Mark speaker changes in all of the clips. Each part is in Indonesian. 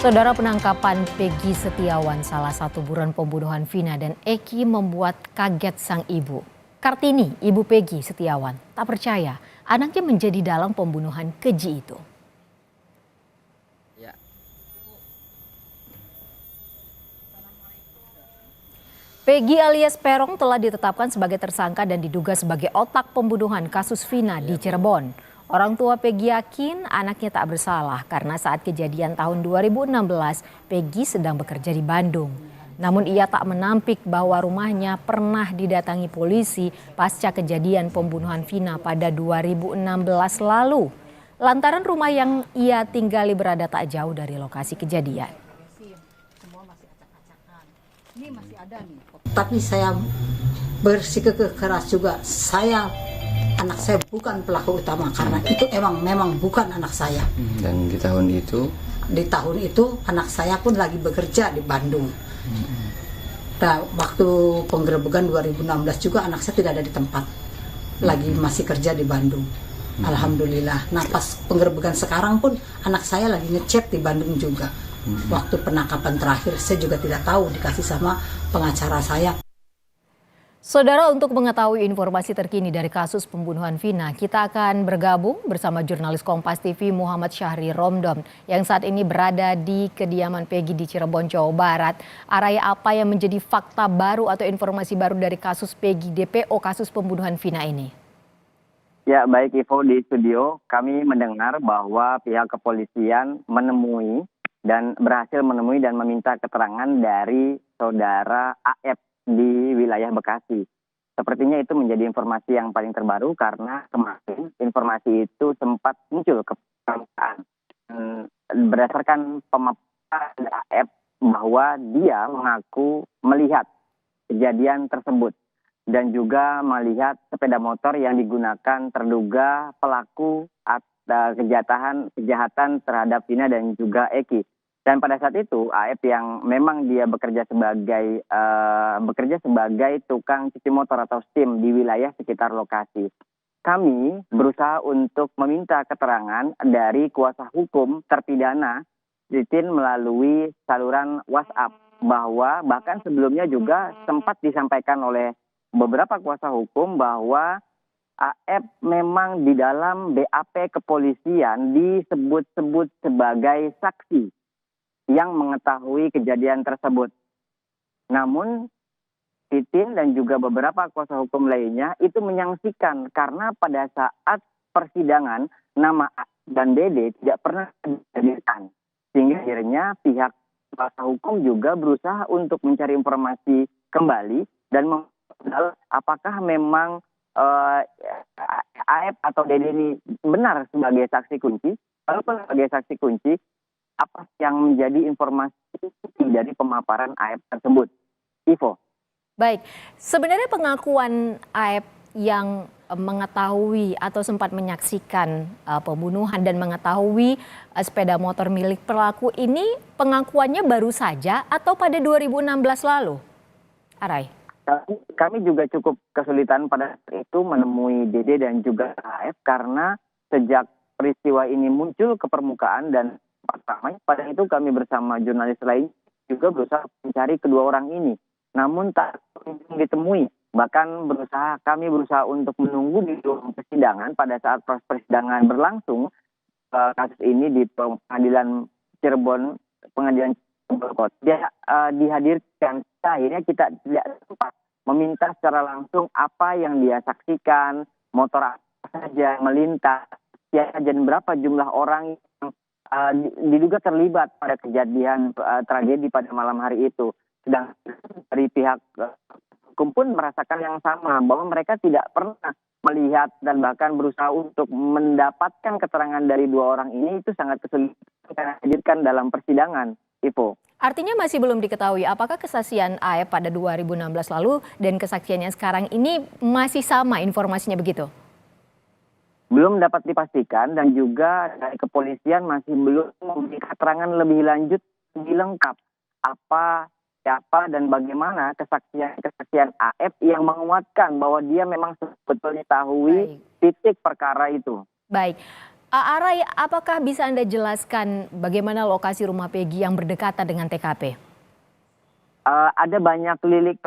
Speaker 1: Saudara, penangkapan Peggy Setiawan, salah satu buron pembunuhan Vina dan Eki, membuat kaget sang ibu. Kartini, ibu Peggy Setiawan, tak percaya anaknya menjadi dalang pembunuhan keji itu. Peggy alias Peron telah ditetapkan sebagai tersangka dan diduga sebagai otak pembunuhan kasus Vina di Cirebon. Orang tua Peggy yakin anaknya tak bersalah karena saat kejadian tahun 2016 Peggy sedang bekerja di Bandung. Namun ia tak menampik bahwa rumahnya pernah didatangi polisi pasca kejadian pembunuhan Vina pada 2016 lalu. Lantaran rumah yang ia tinggali berada tak jauh dari lokasi kejadian.
Speaker 2: Ini masih ada nih. Tapi saya bersikeras juga, anak saya bukan pelaku utama karena itu memang bukan anak saya.
Speaker 3: Dan di tahun itu?
Speaker 2: Di tahun itu anak saya pun lagi bekerja di Bandung. Nah, waktu penggerebekan 2016 juga anak saya tidak ada di tempat, lagi masih kerja di Bandung. Alhamdulillah. Nah, pas penggerebekan sekarang pun anak saya lagi ngechat di Bandung juga. Waktu penangkapan terakhir saya juga tidak tahu, dikasih sama pengacara saya.
Speaker 1: Saudara, untuk mengetahui informasi terkini dari kasus pembunuhan Vina, kita akan bergabung bersama jurnalis Kompas TV Muhammad Syahri Romdon yang saat ini berada di kediaman Peggy di Cirebon, Jawa Barat. Araya, apa yang menjadi fakta baru atau informasi baru dari kasus Peggy DPO kasus pembunuhan Vina ini?
Speaker 4: Ya, baik Ivo, di studio kami mendengar bahwa pihak kepolisian berhasil menemui dan meminta keterangan dari saudara AF di wilayah Bekasi. Sepertinya itu menjadi informasi yang paling terbaru karena kemarin informasi itu sempat muncul ke permukaan. Berdasarkan pemaparan AF bahwa dia mengaku melihat kejadian tersebut dan juga melihat sepeda motor yang digunakan terduga pelaku kejahatan terhadap Vina dan juga Eki. Dan pada saat itu AF yang memang dia bekerja sebagai tukang cuci motor atau STIM di wilayah sekitar lokasi. Kami berusaha untuk meminta keterangan dari kuasa hukum terpidana Titin melalui saluran WhatsApp bahwa bahkan sebelumnya juga sempat disampaikan oleh beberapa kuasa hukum bahwa AF memang di dalam BAP kepolisian disebut-sebut sebagai saksi yang mengetahui kejadian tersebut. Namun Titin dan juga beberapa kuasa hukum lainnya itu menyaksikan karena pada saat persidangan nama A dan Dede tidak pernah dihadirkan. Sehingga akhirnya pihak kuasa hukum juga berusaha untuk mencari informasi kembali dan mengenal apakah memang AF atau Dede ini benar sebagai saksi kunci. Walaupun sebagai saksi kunci, apa yang menjadi informasi dari pemaparan AF tersebut? Ivo.
Speaker 1: Baik, sebenarnya pengakuan AF yang mengetahui atau sempat menyaksikan pembunuhan dan mengetahui sepeda motor milik pelaku ini pengakuannya baru saja atau pada 2016 lalu? Aray.
Speaker 4: Kami juga cukup kesulitan pada saat itu menemui Dede dan juga AF karena sejak peristiwa ini muncul ke permukaan dan pertama pada itu kami bersama jurnalis lain juga berusaha mencari kedua orang ini. Namun tak ditemui. Bahkan kami berusaha untuk menunggu di ruang persidangan pada saat proses persidangan berlangsung kasus ini di pengadilan Cirebon Kota. Dia dihadirkan. Akhirnya kita tidak sempat meminta secara langsung apa yang dia saksikan, motor apa saja melintas, dan berapa jumlah orang yang diduga terlibat pada kejadian tragedi pada malam hari itu. Sedang dari pihak hukum pun merasakan yang sama bahwa mereka tidak pernah melihat dan bahkan berusaha untuk mendapatkan keterangan dari dua orang ini itu sangat kesulitan karena dihadirkan dalam persidangan, Ivo.
Speaker 1: Artinya masih belum diketahui apakah kesaksian AF pada 2016 lalu dan kesaksiannya sekarang ini masih sama informasinya begitu?
Speaker 4: Belum dapat dipastikan dan juga dari kepolisian masih belum memberi keterangan lebih lanjut, lebih lengkap apa, siapa dan bagaimana kesaksian AF yang menguatkan bahwa dia memang sebetulnya tahu titik perkara itu.
Speaker 1: Baik, Arai, apakah bisa Anda jelaskan bagaimana lokasi rumah Peggy yang berdekatan dengan TKP?
Speaker 4: Ada banyak lilik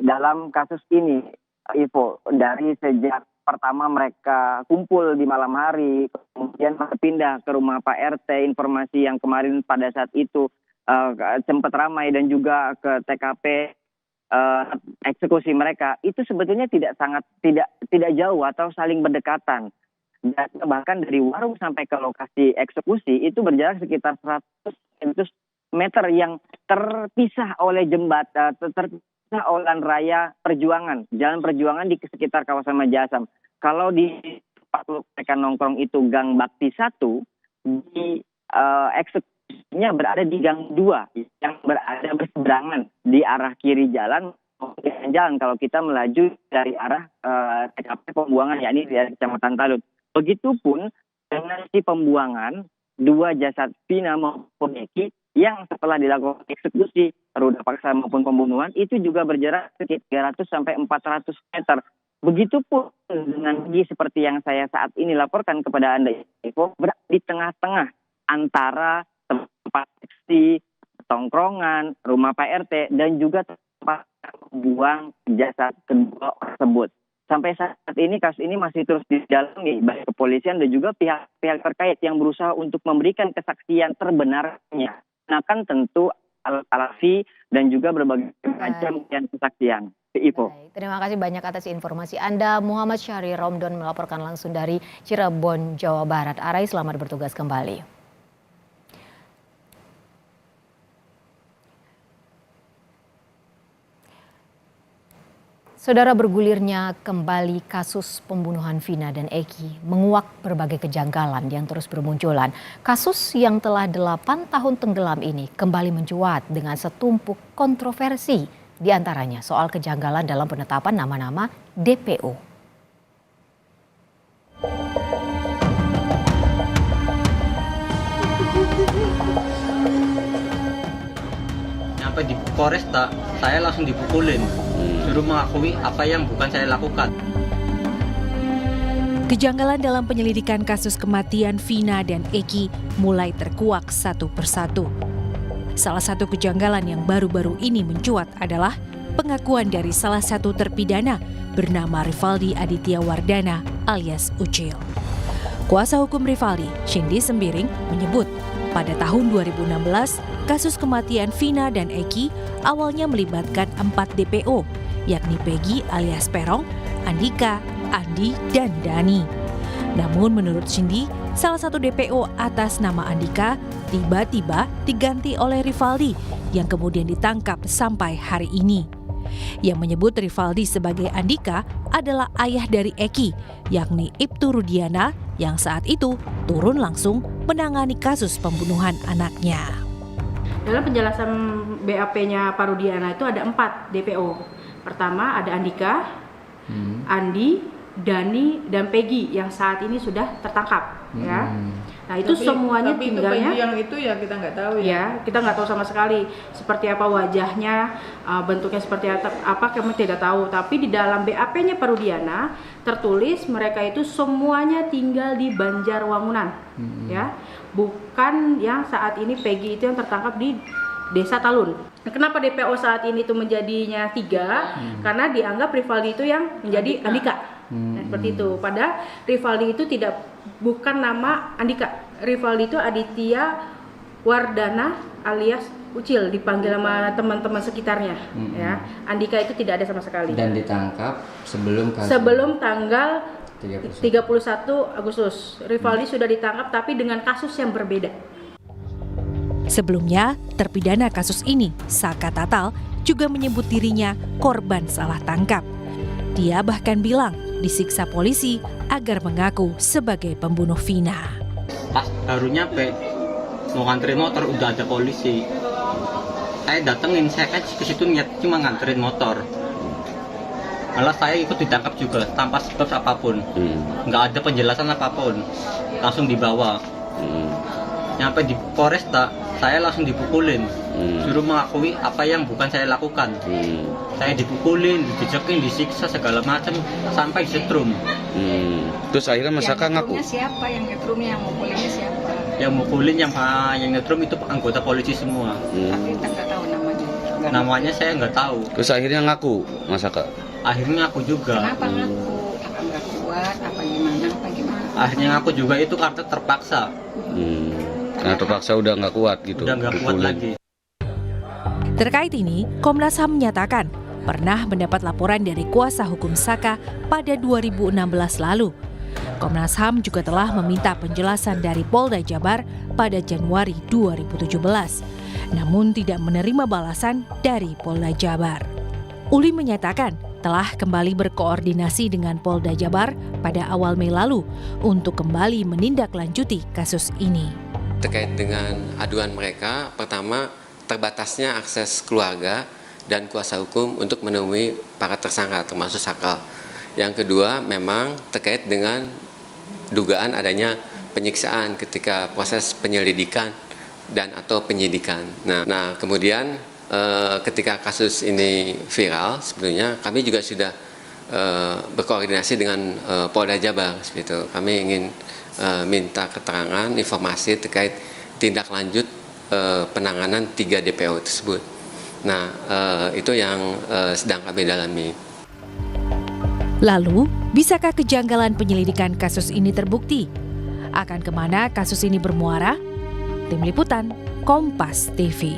Speaker 4: dalam kasus ini, Ivo. Dari sejak pertama mereka kumpul di malam hari, kemudian pindah ke rumah Pak RT, informasi yang kemarin pada saat itu sempat ramai, dan juga ke TKP eksekusi mereka, itu sebetulnya tidak jauh atau saling berdekatan. Dan bahkan dari warung sampai ke lokasi eksekusi itu berjarak sekitar 100 meter yang terpisah oleh jembatan, terpisah oleh jalan raya Perjuangan, jalan Perjuangan di sekitar kawasan Majasam. Kalau di tempat mereka nongkrong itu Gang Bakti 1, di eksekusinya berada di Gang 2 yang berada berseberangan di arah kiri jalan. Kalau kita melaju dari arah TKP pembuangan, yakni dari Kecamatan Talut. Begitupun dengan si pembuangan dua jasad Vina maupun Eki yang setelah dilakukan eksekusi, ruda paksa maupun pembunuhan, itu juga berjarak sekitar 300 sampai 400 meter. Begitupun dengan seperti yang saya saat ini laporkan kepada Anda, Ivo, berada di tengah-tengah antara tempat seksi, tongkrongan, rumah Pak RT, dan juga tempat buang jasad kedua tersebut. Sampai saat ini kasus ini masih terus didalami baik kepolisian dan juga pihak-pihak terkait yang berusaha untuk memberikan kesaksian terbenarnya. Nah kan tentu alat-alat dan juga berbagai macam kesaksian. Ivo.
Speaker 1: Terima kasih banyak atas informasi Anda. Muhammad Syahri Romdon melaporkan langsung dari Cirebon, Jawa Barat. Arai, selamat bertugas kembali. Saudara, bergulirnya kembali kasus pembunuhan Vina dan Eki menguak berbagai kejanggalan yang terus bermunculan. Kasus yang telah 8 tahun tenggelam ini kembali mencuat dengan setumpuk kontroversi, di antaranya soal kejanggalan dalam penetapan nama-nama DPO.
Speaker 3: Sampai di Polresta, saya langsung dipukulin. Suruh mengakui apa yang bukan saya lakukan.
Speaker 5: Kejanggalan dalam penyelidikan kasus kematian Vina dan Eki mulai terkuak satu persatu. Salah satu kejanggalan yang baru-baru ini mencuat adalah pengakuan dari salah satu terpidana bernama Rivaldi Aditya Wardana alias Ucil. Kuasa hukum Rivaldi, Cindy Sembiring, menyebut pada tahun 2016 kasus kematian Vina dan Eki awalnya melibatkan 4 DPO, yakni Peggy alias Perong, Andika, Andi, dan Dani. Namun menurut Cindy, salah satu DPO atas nama Andika tiba-tiba diganti oleh Rivaldi yang kemudian ditangkap sampai hari ini. Yang menyebut Rivaldi sebagai Andika adalah ayah dari Eki, yakni Ibtu Rudiana yang saat itu turun langsung menangani kasus pembunuhan anaknya.
Speaker 6: Dalam penjelasan BAP-nya Pak Rudiana itu ada 4 DPO. Pertama ada Andika, Andi, Dani, dan Peggy yang saat ini sudah tertangkap. Ya. Nah itu semuanya tinggalnya.
Speaker 7: Itu yang itu ya kita nggak tahu ya.
Speaker 6: Ya kita nggak tahu sama sekali seperti apa wajahnya, bentuknya seperti apa kami tidak tahu. Tapi di dalam BAP-nya Pak Rudiana tertulis mereka itu semuanya tinggal di Banjarwangunan, ya, bukan yang saat ini Peggy itu yang tertangkap di Desa Talun. Nah, kenapa DPO saat ini itu menjadinya 3? Karena dianggap Rivaldi itu yang menjadi Andika. Nah, seperti itu. Padahal Rivaldi itu bukan nama Andika. Rivaldi itu Aditya Wardana alias Ucil, dipanggil sama teman-teman sekitarnya. Ya, Andika itu tidak ada sama sekali.
Speaker 8: Dan ditangkap
Speaker 6: sebelum tanggal 31 Agustus. Rivaldi sudah ditangkap tapi dengan kasus yang berbeda.
Speaker 5: Sebelumnya, terpidana kasus ini, Saka Tatal, juga menyebut dirinya korban salah tangkap. Dia bahkan bilang disiksa polisi agar mengaku sebagai pembunuh Vina.
Speaker 3: Pas baru nyampe, mau nganterin motor udah ada polisi. Saya datengin, saya kan ke situ niat cuma nganterin motor. Malah saya ikut ditangkap juga tanpa sebab apapun. Nggak ada penjelasan apapun. Langsung dibawa. Nyampe di Polresta, saya langsung dipukulin. Suruh mengakui apa yang bukan saya lakukan. Saya dipukulin, dijejekin, disiksa segala macam sampai setrum.
Speaker 7: Terus akhirnya Masaka ngaku.
Speaker 8: Siapa yang ngetrumnya, yang mukulinnya siapa?
Speaker 3: Yang mukulin, yang ngetrum itu anggota polisi semua.
Speaker 8: Tapi kita nggak tahu namanya.
Speaker 3: Namanya saya nggak tahu.
Speaker 7: Terus akhirnya ngaku Masaka.
Speaker 3: Akhirnya aku juga.
Speaker 8: Kenapa ngaku? Apa nggak kuat? Apa gimana?
Speaker 3: Akhirnya aku juga itu karena terpaksa.
Speaker 7: Karena terpaksa udah nggak kuat gitu.
Speaker 3: Udah nggak kuat lagi.
Speaker 5: Terkait ini, Komnas HAM menyatakan pernah mendapat laporan dari kuasa hukum Saka pada 2016 lalu. Komnas HAM juga telah meminta penjelasan dari Polda Jabar pada Januari 2017, namun tidak menerima balasan dari Polda Jabar. Uli menyatakan telah kembali berkoordinasi dengan Polda Jabar pada awal Mei lalu untuk kembali menindaklanjuti kasus ini.
Speaker 9: Terkait dengan aduan mereka, pertama terbatasnya akses keluarga dan kuasa hukum untuk menemui para tersangka termasuk Sakal. Yang kedua memang terkait dengan dugaan adanya penyiksaan ketika proses penyelidikan dan atau penyidikan. Nah kemudian ketika kasus ini viral, sebetulnya kami juga sudah berkoordinasi dengan Polda Jabar. Gitu. Kami ingin minta keterangan, informasi terkait tindak lanjut penanganan 3 DPO tersebut. Nah, itu yang sedang kami dalami.
Speaker 5: Lalu, bisakah kejanggalan penyelidikan kasus ini terbukti? Akan kemana kasus ini bermuara? Tim Liputan, Kompas TV.